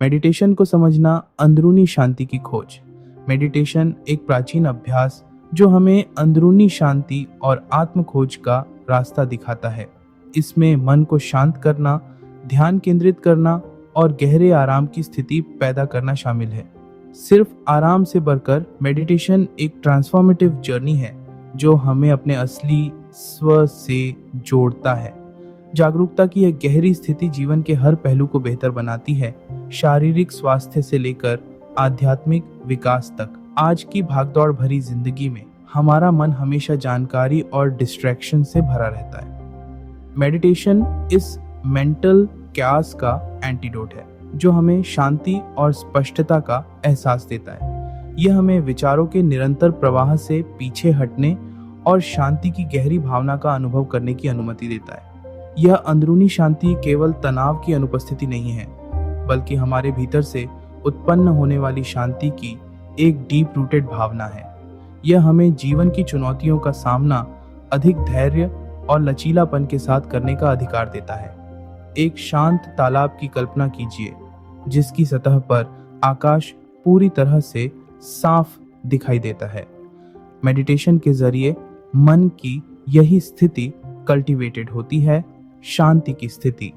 Meditation को समझना, अंदरूनी शांति की खोज। मेडिटेशन एक प्राचीन अभ्यास जो हमें अंदरूनी शांति और आत्म खोज का रास्ता दिखाता है। इसमें मन को शांत करना, ध्यान केंद्रित करना और गहरे आराम की स्थिति पैदा करना शामिल है। सिर्फ आराम से बढ़कर मेडिटेशन एक ट्रांसफॉर्मेटिव जर्नी है जो हमें अपने असली स्व से जोड़ता है। जागरूकता की यह गहरी स्थिति जीवन के हर पहलू को बेहतर बनाती है, शारीरिक स्वास्थ्य से लेकर आध्यात्मिक विकास तक। आज की भागदौड़ भरी जिंदगी में हमारा मन हमेशा जानकारी और डिस्ट्रैक्शन से भरा रहता है। मेडिटेशन इस मेंटल कैओस का एंटीडोट है जो हमें शांति और स्पष्टता का एहसास देता है। यह हमें विचारों के निरंतर प्रवाह से पीछे हटने और शांति की गहरी भावना का अनुभव करने की अनुमति देता है। यह अंदरूनी शांति केवल तनाव की अनुपस्थिति नहीं है, बल्कि हमारे भीतर से उत्पन्न होने वाली शांति की एक डीप रूटेड भावना है। यह हमें जीवन की चुनौतियों का सामना अधिक धैर्य और लचीलापन के साथ करने का अधिकार देता है। एक शांत तालाब की कल्पना कीजिए जिसकी सतह पर आकाश पूरी तरह से साफ दिखाई देता है। मेडिटेशन के जरिए मन की यही स्थिति कल्टीवेटेड होती है, शांति की स्थिति,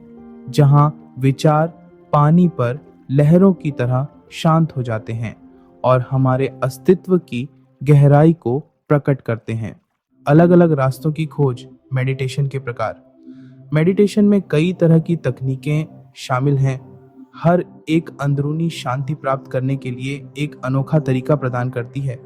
जहां विचार पानी पर लहरों की तरह शांत हो जाते हैं और हमारे अस्तित्व की गहराई को प्रकट करते हैं। अलग अलग रास्तों की खोज। मेडिटेशन के प्रकार। मेडिटेशन में कई तरह की तकनीकें शामिल हैं। हर एक अंदरूनी शांति प्राप्त करने के लिए एक अनोखा तरीका प्रदान करती है।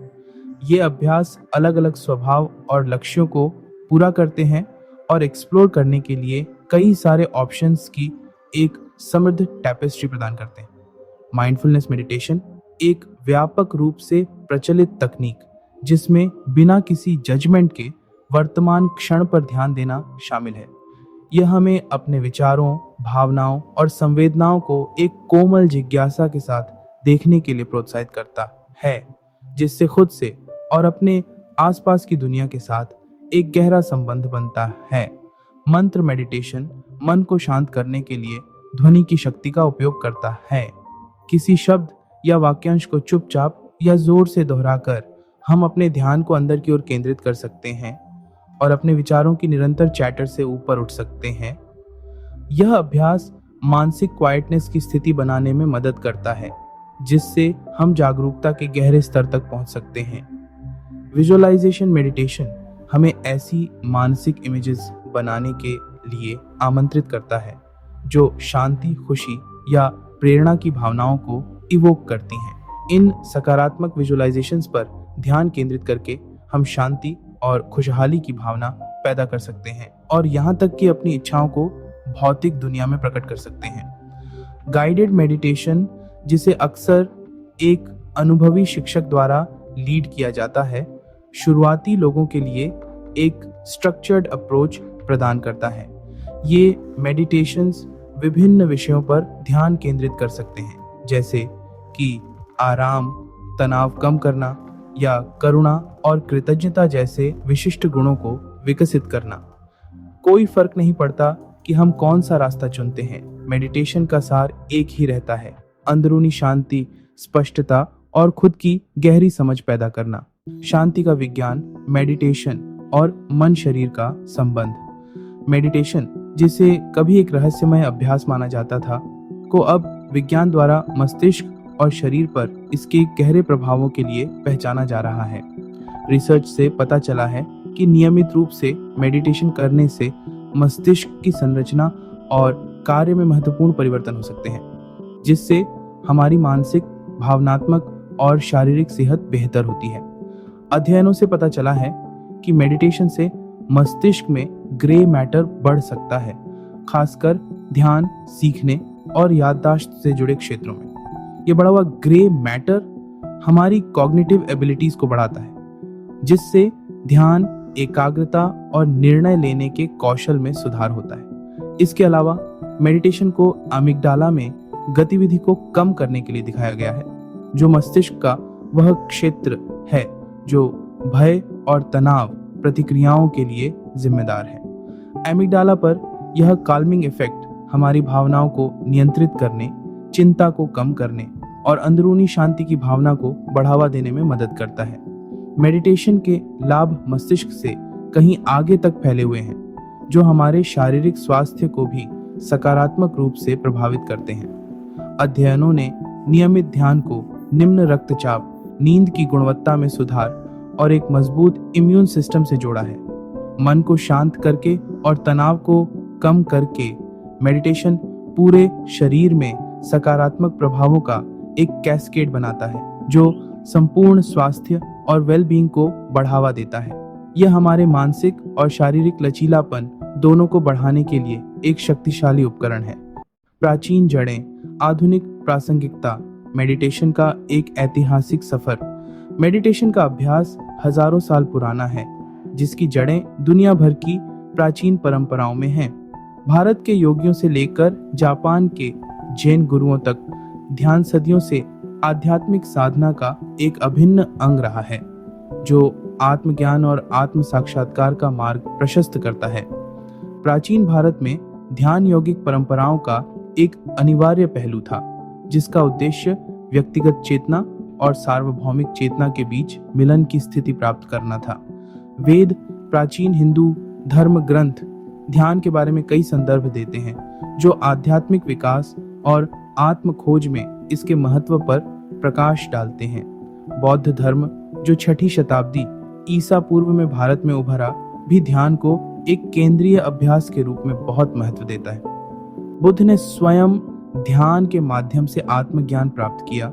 ये अभ्यास अलग अलग स्वभाव और लक्ष्यों को पूरा करते हैं और एक्सप्लोर करने के लिए कई सारे ऑप्शंस की एक समृद्ध टैपेस्ट्री प्रदान करते हैं। माइंडफुलनेस मेडिटेशन एक व्यापक रूप से प्रचलित तकनीक जिसमें बिना किसी जजमेंट के वर्तमान क्षण पर ध्यान देना शामिल है। यह हमें अपने विचारों, भावनाओं और संवेदनाओं को एक कोमल जिज्ञासा के साथ देखने के लिए प्रोत्साहित करता है, जिससे खुद से और अपने आसपास की दुनिया के साथ एक गहरा संबंध बनता है। मंत्र मेडिटेशन मन को शांत करने के लिए ध्वनि की शक्ति का उपयोग करता है। किसी शब्द या वाक्यांश को चुपचाप या जोर से दोहराकर हम अपने ध्यान को अंदर की ओर केंद्रित कर सकते हैं और अपने विचारों की निरंतर चैटर से ऊपर उठ सकते हैं। यह अभ्यास मानसिक क्वाइटनेस की स्थिति बनाने में मदद करता है, जिससे हम जागरूकता के गहरे स्तर तक पहुंच सकते हैं। विजुअलाइजेशन मेडिटेशन हमें ऐसी मानसिक इमेजेस बनाने के लिए आमंत्रित करता है जो शांति, खुशी या प्रेरणा की भावनाओं को इवोक करती हैं। इन सकारात्मक विजुअलाइजेशंस पर ध्यान केंद्रित करके हम शांति और खुशहाली की भावना पैदा कर सकते हैं और यहाँ तक कि अपनी इच्छाओं को भौतिक दुनिया में प्रकट कर सकते हैं। गाइडेड मेडिटेशन, जिसे अक्सर एक अनुभवी शिक्षक द्वारा लीड किया जाता है, शुरुआती लोगों के लिए एक स्ट्रक्चर्ड अप्रोच प्रदान करता है। ये मेडिटेशंस विभिन्न विषयों पर ध्यान केंद्रित कर सकते हैं, जैसे कि आराम, तनाव कम करना या करुणा और कृतज्ञता जैसे विशिष्ट गुणों को विकसित करना। कोई फर्क नहीं पड़ता कि हम कौन सा रास्ता चुनते हैं, मेडिटेशन का सार एक ही रहता है: अंदरूनी शांति, स्पष्टता और खुद की गहरी समझ पैदा करना। शांति का विज्ञान, मेडिटेशन और मन शरीर का संबंध। मेडिटेशन, जिसे कभी एक रहस्यमय अभ्यास माना जाता था, को अब विज्ञान द्वारा मस्तिष्क और शरीर पर इसके गहरे प्रभावों के लिए पहचाना जा रहा है। रिसर्च से पता चला है कि नियमित रूप से मेडिटेशन करने से मस्तिष्क की संरचना और कार्य में महत्वपूर्ण परिवर्तन हो सकते हैं, जिससे हमारी मानसिक, भावनात्मक और शारीरिक सेहत बेहतर होती है। अध्ययनों से पता चला है कि मेडिटेशन से मस्तिष्क में ग्रे मैटर बढ़ सकता है, खासकर ध्यान, सीखने और याददाश्त से जुड़े क्षेत्रों में। ये बढ़ा हुआ ग्रे मैटर हमारी कॉग्निटिव एबिलिटीज को बढ़ाता है, जिससे ध्यान, एकाग्रता और निर्णय लेने के कौशल में सुधार होता है। इसके अलावा मेडिटेशन को अमिगडाला में गतिविधि को कम करने के लिए दिखाया गया है, जो मस्तिष्क का वह क्षेत्र है जो भय और तनाव प्रतिक्रियाओं के लिए जिम्मेदार है। एमिगडाला पर यह काल्मिंग इफेक्ट हमारी भावनाओं को नियंत्रित करने, चिंता को कम करने और अंदरूनी शांति की भावना को बढ़ावा देने में मदद करता है। मेडिटेशन के लाभ मस्तिष्क से कहीं आगे तक फैले हुए हैं, जो हमारे शारीरिक स्वास्थ्य को भी सकारात्मक रूप से प्रभावित करते हैं। अध्ययनों ने नियमित ध्यान को निम्न रक्तचाप, नींद की गुणवत्ता में सुधार और एक मजबूत इम्यून सिस्टम से जोड़ा है। मन को शांत करके और तनाव को कम करके मेडिटेशन पूरे शरीर में सकारात्मक प्रभावों का एक कैस्केड बनाता है, जो संपूर्ण स्वास्थ्य और वेलबींग को बढ़ावा देता है। यह हमारे मानसिक और शारीरिक लचीलापन दोनों को बढ़ाने के लिए एक शक्तिशाली उपकरण है। प्राचीन जड़ें, आधुनिक प्रासंगिकता, मेडिटेशन का एक ऐतिहासिक सफर। मेडिटेशन का अभ्यास हजारों साल पुराना है, जिसकी जड़ें दुनिया भर की प्राचीन परंपराओं में हैं। भारत के योगियों से लेकर जापान के जैन गुरुओं तक ध्यान सदियों से आध्यात्मिक साधना का एक अभिन्न अंग रहा है, जो आत्मज्ञान और आत्म साक्षात्कार का मार्ग प्रशस्त करता है। प्राचीन भारत में ध्यान यौगिक परंपराओं का एक अनिवार्य पहलू था, जिसका उद्देश्य व्यक्तिगत चेतना और सार्वभौमिक चेतना के बीच मिलन की स्थिति प्राप्त करना था। वेद, प्राचीन हिंदू धर्म ग्रंथ ध्यान के बारे में कई संदर्भ देते हैं, जो आध्यात्मिक विकास और आत्म खोज में इसके महत्व पर प्रकाश डालते हैं। बौद्ध धर्म, जो 6ठी शताब्दी ईसा पूर्व में भारत में उभरा, भी ध्यान को एक केंद्रीय अभ्यास के रूप में बहुत महत्व देता है। बुद्ध ने स्वयं ध्यान के माध्यम से आत्मज्ञान प्राप्त किया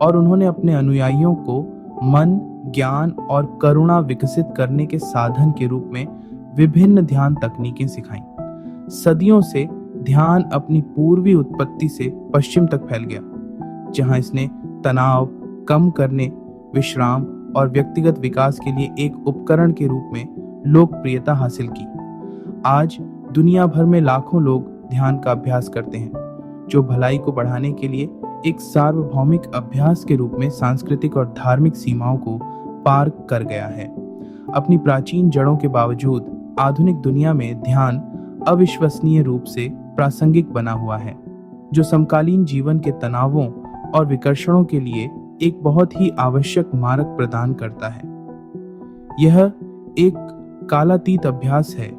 और उन्होंने अपने अनुयायियों को मन, ज्ञान और करुणा विकसित करने के साधन के रूप में विभिन्न ध्यान तकनीकें सिखाईं। सदियों से ध्यान अपनी पूर्वी उत्पत्ति से पश्चिम तक फैल गया, जहां इसने तनाव कम करने, विश्राम और व्यक्तिगत विकास के लिए एक उपकरण के रूप में लोकप्रियता हासिल की। आज दुनिया भर में लाखों लोग ध्यान का अभ्यास करते हैं, जो भलाई को बढ़ाने के लिए एक सार्वभौमिक अभ्यास के रूप में सांस्कृतिक और धार्मिक सीमाओं को पार कर गया है। अपनी प्राचीन जड़ों के बावजूद आधुनिक दुनिया में ध्यान अविश्वसनीय रूप से प्रासंगिक बना हुआ है, जो समकालीन जीवन के तनावों और विकर्षणों के लिए एक बहुत ही आवश्यक मार्ग प्रदान करता है। यह एक कालातीत अभ्यास है,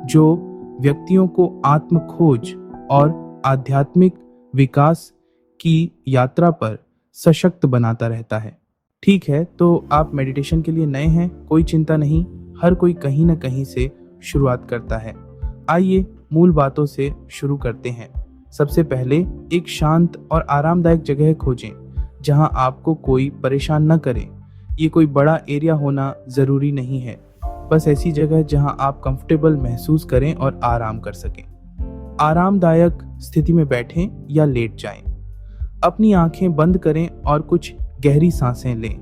जो व्यक्तियों को आत्म खोज और आध्यात्मिक विकास की यात्रा पर सशक्त बनाता रहता है। ठीक है, तो आप मेडिटेशन के लिए नए हैं, कोई चिंता नहीं, हर कोई कहीं ना कहीं से शुरुआत करता है। आइए मूल बातों से शुरू करते हैं। सबसे पहले एक शांत और आरामदायक जगह खोजें, जहां आपको कोई परेशान न करे। ये कोई बड़ा एरिया होना जरूरी नहीं है, बस ऐसी जगह जहां आप कंफर्टेबल महसूस करें और आराम कर सकें। आरामदायक स्थिति में बैठें या लेट जाएं। अपनी आंखें बंद करें और कुछ गहरी सांसें लें।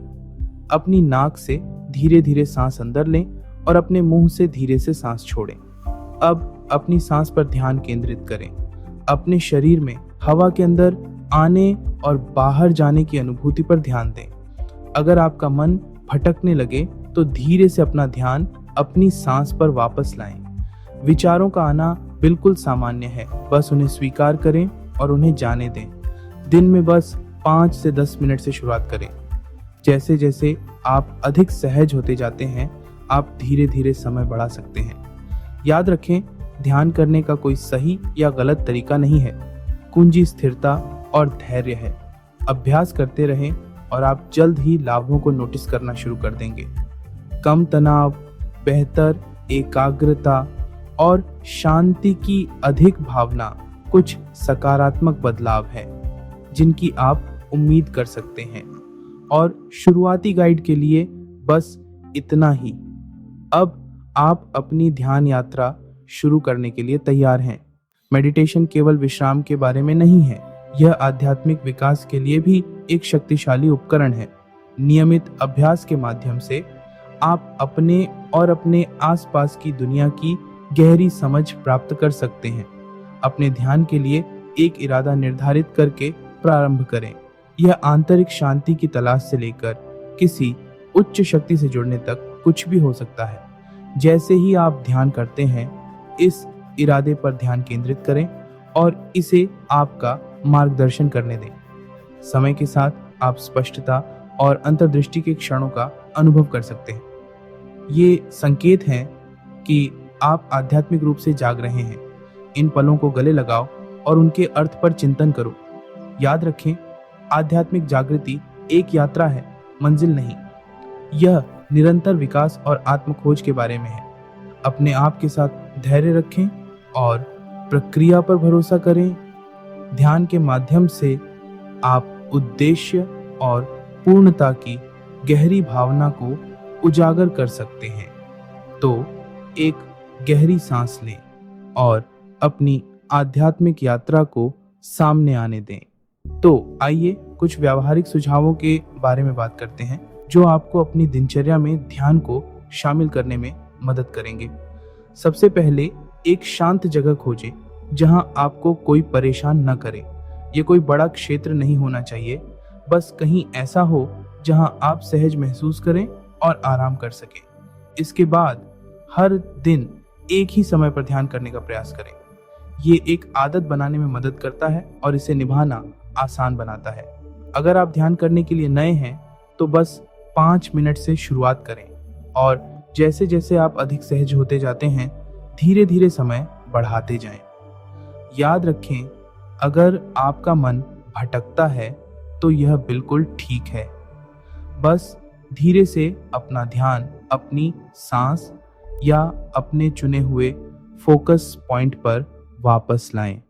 अपनी नाक से धीरे धीरे सांस अंदर लें और अपने मुंह से धीरे से सांस छोड़ें। अब अपनी सांस पर ध्यान केंद्रित करें। अपने शरीर में हवा के अंदर आने और बाहर जाने की अनुभूति पर ध्यान दें। अगर आपका मन भटकने लगे तो धीरे से अपना ध्यान अपनी सांस पर वापस लाएं। विचारों का आना बिल्कुल सामान्य है, बस उन्हें स्वीकार करें और उन्हें जाने दें। दिन में बस 5 से 10 मिनट से शुरुआत करें। जैसे जैसे आप अधिक सहज होते जाते हैं, आप धीरे धीरे समय बढ़ा सकते हैं। याद रखें, ध्यान करने का कोई सही या गलत तरीका नहीं है। कुंजी स्थिरता और धैर्य है। अभ्यास करते रहें और आप जल्द ही लाभों को नोटिस करना शुरू कर देंगे। कम तनाव, बेहतर एकाग्रता और शांति की अधिक भावना कुछ सकारात्मक बदलाव है, जिनकी आप उम्मीद कर सकते हैं। और शुरुआती गाइड के लिए बस इतना ही। अब आप अपनी ध्यान यात्रा शुरू करने के लिए तैयार हैं। मेडिटेशन केवल विश्राम के बारे में नहीं है, यह आध्यात्मिक विकास के लिए भी एक शक्तिशाली उपकरण है। नियमित अभ्यास के माध्यम से आप अपने और अपने आसपास की दुनिया की गहरी समझ प्राप्त कर सकते हैं। अपने ध्यान के लिए एक इरादा निर्धारित करके प्रारंभ करें। यह आंतरिक शांति की तलाश से लेकर किसी उच्च शक्ति से जुड़ने तक कुछ भी हो सकता है। जैसे ही आप ध्यान करते हैं, इस इरादे पर ध्यान केंद्रित करें और इसे आपका मार्गदर्शन करने दें। समय के साथ आप स्पष्टता और अंतर्दृष्टि के क्षणों का अनुभव कर सकते हैं। ये संकेत हैं कि आप आध्यात्मिक रूप से जाग रहे हैं। इन पलों को गले लगाओ और उनके अर्थ पर चिंतन करो। याद रखें, आध्यात्मिक जागृति एक यात्रा है, मंजिल नहीं। यह निरंतर विकास और आत्मखोज के बारे में है। अपने आप के साथ धैर्य रखें और प्रक्रिया पर भरोसा करें। ध्यान के माध्यम से आप उद्देश्य और पूर्णता की गहरी भावना को उजागर कर सकते हैं। तो एक गहरी सांस लें और अपनी आध्यात्मिक यात्रा को सामने आने दें। तो आइए कुछ व्यावहारिक सुझावों के बारे में बात करते हैं जो आपको अपनी दिनचर्या में ध्यान को शामिल करने में मदद करेंगे। सबसे पहले एक शांत जगह खोजें जहां आपको कोई परेशान न करे। ये कोई बड़ा क्षेत्र नहीं होना चाहिए, बस कहीं ऐसा हो जहां आप सहज महसूस करें और आराम कर सकें। इसके बाद हर दिन एक ही समय पर ध्यान करने का प्रयास करें। ये एक आदत बनाने में मदद करता है और इसे निभाना आसान बनाता है। अगर आप ध्यान करने के लिए नए हैं तो बस 5 मिनट से शुरुआत करें और जैसे जैसे आप अधिक सहज होते जाते हैं, धीरे धीरे समय बढ़ाते जाएं। याद रखें, अगर आपका मन भटकता है तो यह बिल्कुल ठीक है। बस धीरे से अपना ध्यान अपनी सांस या अपने चुने हुए फोकस पॉइंट पर वापस लाएं।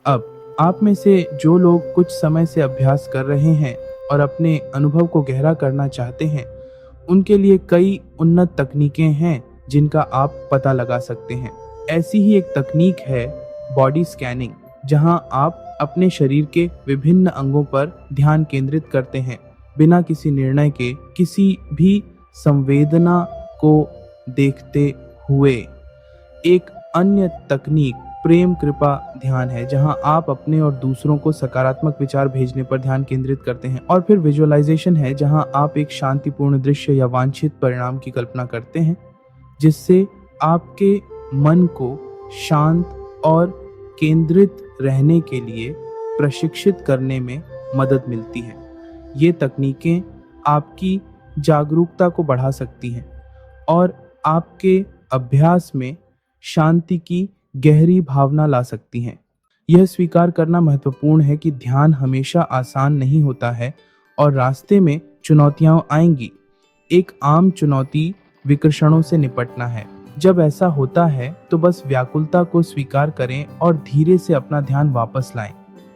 अब आप में से जो लोग कुछ समय से अभ्यास कर रहे हैं और अपने अनुभव को गहरा करना चाहते हैं, उनके लिए कई उन्नत तकनीकें हैं जिनका आप पता लगा सकते हैं। ऐसी ही एक तकनीक है बॉडी स्कैनिंग, जहां आप अपने शरीर के विभिन्न अंगों पर ध्यान केंद्रित करते हैं बिना किसी निर्णय के, किसी भी संवेदना को देखते हुए। एक अन्य तकनीक प्रेम कृपा ध्यान है, जहां आप अपने और दूसरों को सकारात्मक विचार भेजने पर ध्यान केंद्रित करते हैं। और फिर विजुअलाइजेशन है, जहां आप एक शांतिपूर्ण दृश्य या वांछित परिणाम की कल्पना करते हैं, जिससे आपके मन को शांत और केंद्रित रहने के लिए प्रशिक्षित करने में मदद मिलती है। ये तकनीकें आपकी जागरूकता को बढ़ा सकती हैं और आपके अभ्यास में शांति की गहरी भावना ला सकती हैं। यह स्वीकार करना महत्वपूर्ण है कि ध्यान हमेशा आसान नहीं होता है और रास्ते में चुनौतियां आएंगी। एक आम चुनौती विकर्षणों से निपटना है। जब ऐसा होता है तो बस व्याकुलता को स्वीकार करें और धीरे से अपना ध्यान वापस लाएं।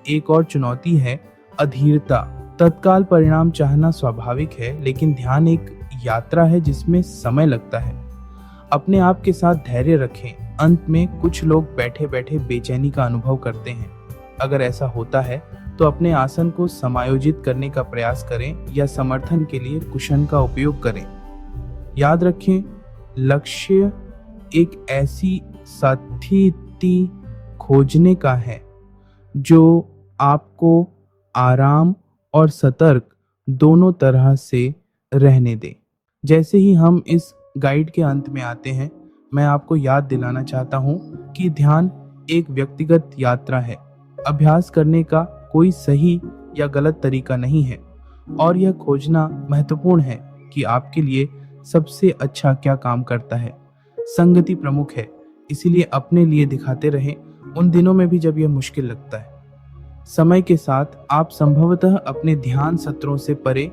एक और चुनौती है अधीरता। तत्काल परिणाम चाहना स्वाभाविक है, लेकिन ध्यान एक यात्रा है जिसमें समय लगता है। अपने आप के साथ धैर्य रखें। अंत में कुछ लोग बैठे बैठे बेचैनी का अनुभव करते हैं। अगर ऐसा होता है तो अपने आसन को समायोजित करने का प्रयास करें या समर्थन के लिए कुशन का उपयोग करें। याद रखें, लक्ष्य एक ऐसी स्थिति खोजने का है जो आपको आराम और सतर्क दोनों तरह से रहने दे। जैसे ही हम इस गाइड के अंत में आते हैं, मैं आपको याद दिलाना चाहता हूं कि ध्यान एक व्यक्तिगत यात्रा है। अभ्यास करने का कोई सही या गलत तरीका नहीं है और यह खोजना महत्वपूर्ण है कि आपके लिए सबसे अच्छा क्या काम करता है। संगति प्रमुख है, इसीलिए अपने लिए दिखाते रहें उन दिनों में भी जब यह मुश्किल लगता है। समय के साथ आप संभवतः अपने ध्यान सत्रों से परे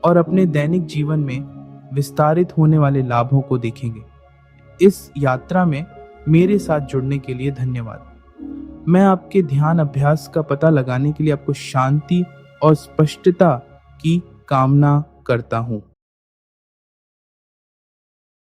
और अपने दैनिक जीवन में विस्तारित होने वाले लाभों को देखेंगे। इस यात्रा में मेरे साथ जुड़ने के लिए धन्यवाद। मैं आपके ध्यान अभ्यास का पता लगाने के लिए आपको शांति और स्पष्टता की कामना करता हूँ।